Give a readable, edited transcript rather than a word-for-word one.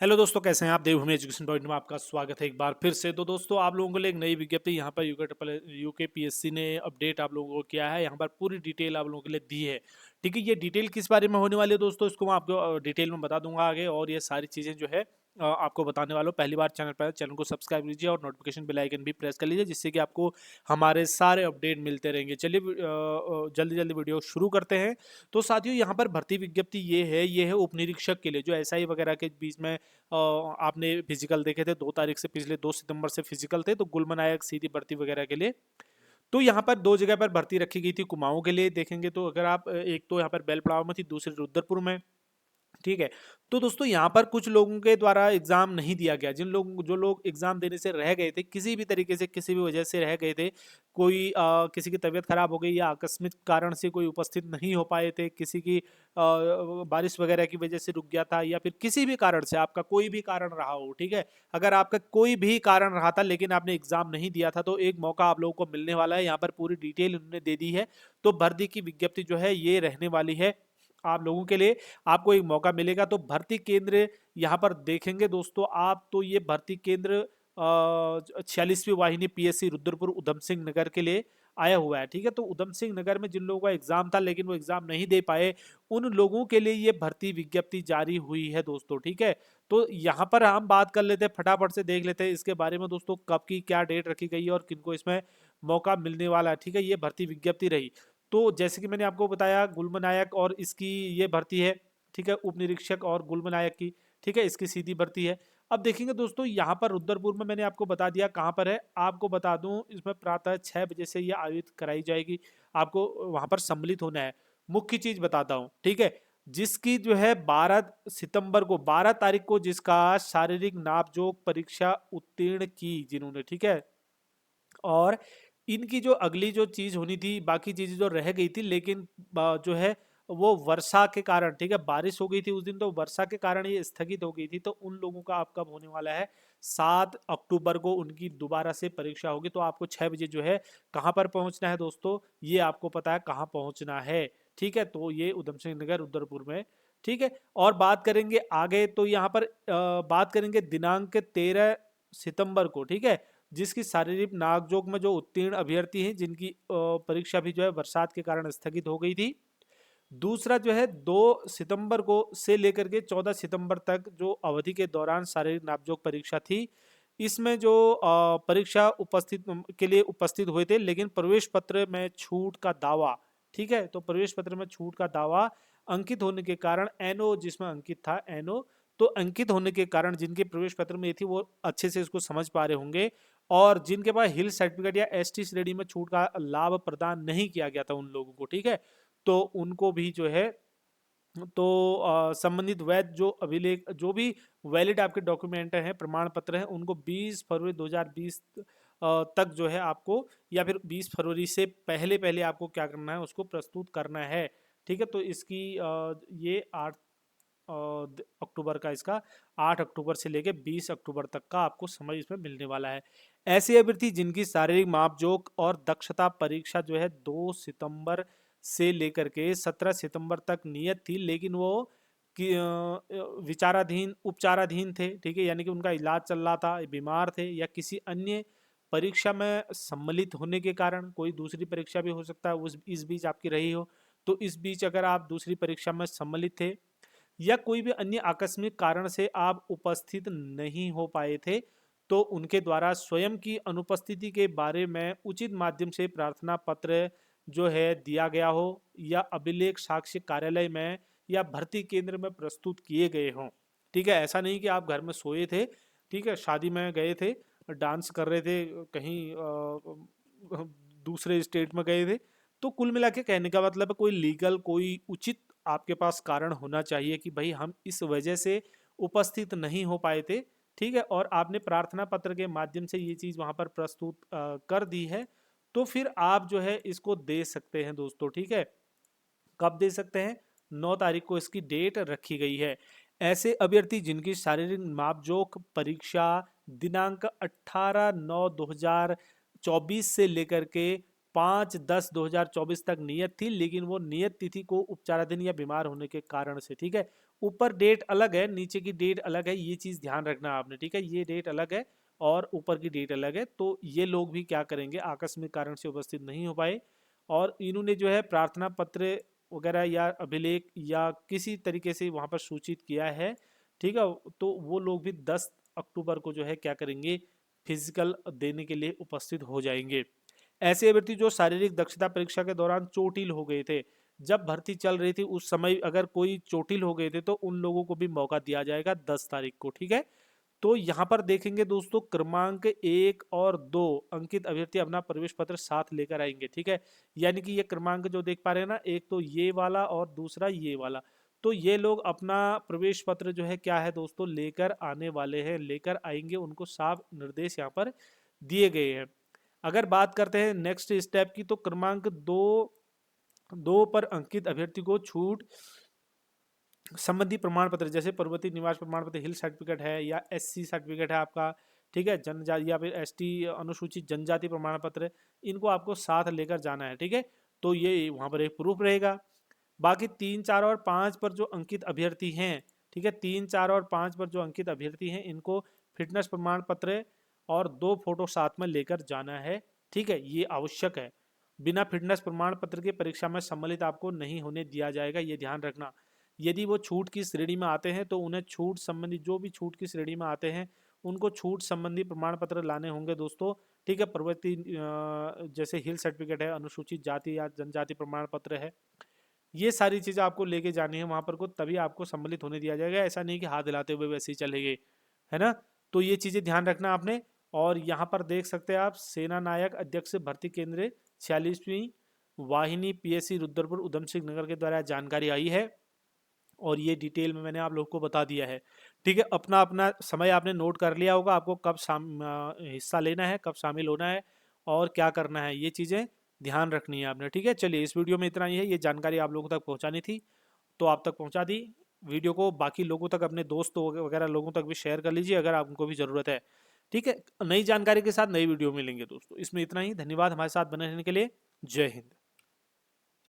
Hello दोस्तों, कैसे हैं आप? देवभूमि एजुकेशन पॉइंट में आपका स्वागत है एक बार फिर से। तो दोस्तों, आप लोगों के लिए एक नई विज्ञप्ति यहाँ पर यूके पीएससी ने अपडेट आप लोगों को किया है। यहाँ पर पूरी डिटेल आप लोगों के लिए दी है। ठीक है, ये डिटेल किस बारे में होने वाली है दोस्तों, इसको मैं आपको डिटेल में बता दूंगा आगे। और ये सारी चीज़ें जो है आपको बताने वाला हूँ। पहली बार चैनल पर चैनल को सब्सक्राइब कीजिए और नोटिफिकेशन बेल आइकन भी प्रेस कर लीजिए, जिससे कि आपको हमारे सारे अपडेट मिलते रहेंगे। चलिए जल्दी जल्दी वीडियो शुरू करते हैं। तो साथियों, यहाँ पर भर्ती विज्ञप्ति ये है उप निरीक्षक के लिए, जो एसआई वगैरह के बीच में आपने फिजिकल देखे थे 2 तारीख से, पिछले 2 सितंबर से फिजिकल थे, तो गुलमन नायक सीधी भर्ती वगैरह के लिए। तो यहाँ पर दो जगह पर भर्ती रखी गई थी। कुमाऊं के लिए देखेंगे तो अगर आप एक तो यहाँ पर बेलपड़ाव में थी, दूसरी रुद्रपुर में। ठीक है। तो दोस्तों, यहाँ पर कुछ लोगों के द्वारा एग्जाम नहीं दिया गया। जो लोग एग्जाम देने से रह गए थे, किसी भी तरीके से किसी भी वजह से रह गए थे, कोई किसी की तबीयत खराब हो गई या आकस्मिक कारण से कोई उपस्थित नहीं हो पाए थे, किसी की बारिश वगैरह की वजह से रुक गया था, या फिर किसी भी कारण से आपका कोई भी कारण रहा हो। ठीक है, अगर आपका कोई भी कारण रहा था लेकिन आपने एग्जाम नहीं दिया था, तो एक मौका आप लोगों को मिलने वाला है। यहाँ पर पूरी डिटेल उन्होंने दे दी है। तो भर्ती की विज्ञप्ति जो है ये रहने वाली है आप लोगों के लिए। आपको एक मौका मिलेगा। तो भर्ती केंद्र यहाँ पर देखेंगे दोस्तों आप, तो ये भर्ती केंद्र 46वीं वाहिनी पीएससी रुद्रपुर उधम सिंह नगर के लिए आया हुआ है। ठीक है, तो उधम सिंह नगर में जिन लोगों का एग्जाम था लेकिन वो एग्जाम नहीं दे पाए, उन लोगों के लिए ये भर्ती विज्ञप्ति जारी हुई है दोस्तों। ठीक है, तो यहाँ पर हम बात कर लेते हैं, फटाफट से देख लेते हैं इसके बारे में दोस्तों, कब की क्या डेट रखी गई है और किनको इसमें मौका मिलने वाला है। ठीक है, ये भर्ती विज्ञप्ति रही। तो जैसे कि मैंने आपको बताया, गुलमन नायक और इसकी ये भर्ती है। ठीक है, उप निरीक्षक और गुलमन नायक की। ठीक है, इसकी सीधी भर्ती है। अब देखेंगे दोस्तों, यहाँ पर रुद्रपुर में मैंने आपको बता दिया कहाँ पर है। आपको बता दूं, इसमें प्रातः 6 बजे से ये आयोजित कराई जाएगी। आपको वहां पर सम्मिलित होना है। मुख्य चीज बताता हूँ। ठीक है, जिसकी जो है 12 सितंबर को, 12 तारीख को, जिसका शारीरिक नापजोक परीक्षा उत्तीर्ण की जिन्होंने। ठीक है, और इनकी जो अगली जो चीज होनी थी, बाकी चीजें जो रह गई थी, लेकिन जो है वो वर्षा के कारण, ठीक है, बारिश हो गई थी उस दिन, तो वर्षा के कारण ये स्थगित हो गई थी। तो उन लोगों का अब कब होने वाला है, 7 अक्टूबर को उनकी दोबारा से परीक्षा होगी। तो आपको 6 बजे जो है कहाँ पर पहुंचना है दोस्तों, ये आपको पता है कहाँ पहुंचना है। ठीक है, तो ये उधम सिंह नगर रुद्रपुर में। ठीक है, और बात करेंगे आगे, तो यहाँ पर बात करेंगे दिनांक 13 सितंबर को। ठीक है, जिसकी शारीरिक नाकजोक में जो उत्तीर्ण अभ्यर्थी हैं, जिनकी परीक्षा भी जो है बरसात के कारण स्थगित हो गई थी। दूसरा जो है 2 सितंबर को से लेकर के 14 सितंबर तक जो अवधि के दौरान शारीरिक नापजोक परीक्षा थी, इसमें जो परीक्षा उपस्थित के लिए उपस्थित हुए थे, लेकिन प्रवेश पत्र में छूट का दावा। ठीक है, तो प्रवेश पत्र में छूट का दावा अंकित होने के कारण, एनओ जिसमें अंकित था, एनओ, तो अंकित होने के कारण जिनके प्रवेश पत्र में ये थी वो अच्छे से इसको समझ पा रहे होंगे। और जिनके पास हिल सर्टिफिकेट या एसटी श्रेणी में छूट का लाभ प्रदान नहीं किया गया था उन लोगों को। ठीक है, तो उनको भी जो है, तो संबंधित वैध जो अभिलेख, जो भी वैलिड आपके डॉक्यूमेंट हैं, प्रमाण पत्र हैं, उनको 20 फरवरी 2020 तक जो है आपको, या फिर 20 फरवरी से पहले पहले आपको क्या करना है, उसको प्रस्तुत करना है। ठीक है, तो इसकी ये 8 अक्टूबर का, इसका 8 अक्टूबर से लेके 20 अक्टूबर तक का आपको समय इसमें मिलने वाला है। ऐसे अभ्यर्थी जिनकी शारीरिक मापजोक और दक्षता परीक्षा जो है 2 सितंबर से लेकर के 17 सितंबर तक नियत थी, लेकिन वो विचाराधीन उपचाराधीन थे। ठीक है, यानी कि उनका इलाज चल रहा था, बीमार थे, या किसी अन्य परीक्षा में सम्मिलित होने के कारण, कोई दूसरी परीक्षा भी हो सकता है उस इस बीच आपकी रही हो, तो इस बीच अगर आप दूसरी परीक्षा में सम्मिलित थे, या कोई भी अन्य आकस्मिक कारण से आप उपस्थित नहीं हो पाए थे, तो उनके द्वारा स्वयं की अनुपस्थिति के बारे में उचित माध्यम से प्रार्थना पत्र जो है दिया गया हो, या अभिलेख साक्ष्य कार्यालय में या भर्ती केंद्र में प्रस्तुत किए गए हों। ठीक है, ऐसा नहीं कि आप घर में सोए थे, ठीक है, शादी में गए थे, डांस कर रहे थे, कहीं दूसरे स्टेट में गए थे। तो कुल मिला के कहने का मतलब है, कोई लीगल, कोई उचित आपके पास कारण होना चाहिए कि भाई हम इस वजह से उपस्थित नहीं हो पाए थे। ठीक है, और आपने प्रार्थना पत्र के माध्यम से ये चीज़ वहाँ पर प्रस्तुत कर दी है, तो फिर आप जो है इसको दे सकते हैं दोस्तों। ठीक है, कब दे सकते हैं, 9 तारीख को इसकी डेट रखी गई है। ऐसे अभ्यर्थी जिनकी शारीरिक मापजोक परीक्षा दिनांक 18/9/2024 से लेकर के 5/10/2024 तक नियत थी, लेकिन वो नियत तिथि को उपचाराधीन या बीमार होने के कारण से, ठीक है, ऊपर डेट अलग है, नीचे की डेट अलग है, ये चीज़ ध्यान रखना आपने, ठीक है। ये डेट अलग है और ऊपर की डेट अलग है। तो ये लोग भी क्या करेंगे, आकस्मिक कारण से उपस्थित नहीं हो पाए और इन्होंने जो है प्रार्थना पत्र वगैरह या अभिलेख या किसी तरीके से वहाँ पर सूचित किया है, ठीक है। तो वो लोग भी 10 अक्टूबर को जो है क्या करेंगे, फिजिकल देने के लिए उपस्थित हो जाएंगे। ऐसे अभ्यर्थी जो शारीरिक दक्षता परीक्षा के दौरान चोटिल हो गए थे, जब भर्ती चल रही थी उस समय अगर कोई चोटिल हो गए थे तो उन लोगों को भी मौका दिया जाएगा 10 तारीख को, ठीक है। तो यहाँ पर देखेंगे दोस्तों, क्रमांक 1 और 2 अंकित अभ्यर्थी अपना प्रवेश पत्र साथ लेकर आएंगे, ठीक है। यानी कि ये क्रमांक जो देख पा रहे हैं ना, एक तो ये वाला और दूसरा ये वाला, तो ये लोग अपना प्रवेश पत्र जो है क्या है दोस्तों लेकर आने वाले हैं, लेकर आएंगे, उनको साफ निर्देश यहाँ पर दिए गए हैं। अगर बात करते हैं नेक्स्ट स्टेप की, तो क्रमांक 2 पर अंकित अभ्यर्थी को छूट संबंधी प्रमाण पत्र जैसे पर्वतीय निवास प्रमाण पत्र, हिल सर्टिफिकेट है या एससी सर्टिफिकेट है आपका, ठीक है, जनजाति या फिर एसटी अनुसूचित जनजाति प्रमाण पत्र, इनको आपको साथ लेकर जाना है, ठीक है। तो ये वहाँ पर एक प्रूफ रहेगा। बाकी 3, 4 और 5 पर जो अंकित अभ्यर्थी हैं, ठीक है, 3, 4 और 5 पर जो अंकित अभ्यर्थी हैं, इनको फिटनेस प्रमाण पत्र और 2 फोटो साथ में लेकर जाना है, ठीक है। ये आवश्यक है, बिना फिटनेस प्रमाण पत्र के परीक्षा में सम्मिलित आपको नहीं होने दिया जाएगा, ये ध्यान रखना। यदि वो छूट की श्रेणी में आते हैं तो उन्हें छूट संबंधी, जो भी छूट की श्रेणी में आते हैं उनको छूट संबंधी प्रमाण पत्र लाने होंगे दोस्तों, ठीक है। पर्वतीय जैसे हिल सर्टिफिकेट है, अनुसूचित जाति या जनजाति प्रमाण पत्र है, ये सारी चीज़ें आपको लेके जानी है वहाँ पर को, तभी आपको सम्मिलित होने दिया जाएगा। ऐसा नहीं कि हाथ हिलाते हुए वैसे ही चले गए, है ना। तो ये चीज़ें ध्यान रखना आपने। और यहाँ पर देख सकते हैं आप, सेना नायक अध्यक्ष भर्ती केंद्र 46वीं वाहिनी पीएससी रुद्रपुर उधम सिंह नगर के द्वारा जानकारी आई है और ये डिटेल में मैंने आप लोग को बता दिया है, ठीक है। अपना अपना समय आपने नोट कर लिया होगा, आपको कब हिस्सा लेना है, कब शामिल होना है और क्या करना है, ये चीज़ें ध्यान रखनी है आपने, ठीक है। चलिए, इस वीडियो में इतना ही है, ये जानकारी आप लोगों तक पहुंचानी थी तो आप तक पहुंचा दी। वीडियो को बाकी लोगों तक, अपने दोस्तों वगैरह लोगों तक भी शेयर कर लीजिए अगर आपको भी ज़रूरत है, ठीक है। नई जानकारी के साथ नई वीडियो मिलेंगे दोस्तों। इसमें इतना ही, धन्यवाद हमारे साथ बने रहने के लिए। जय हिंद।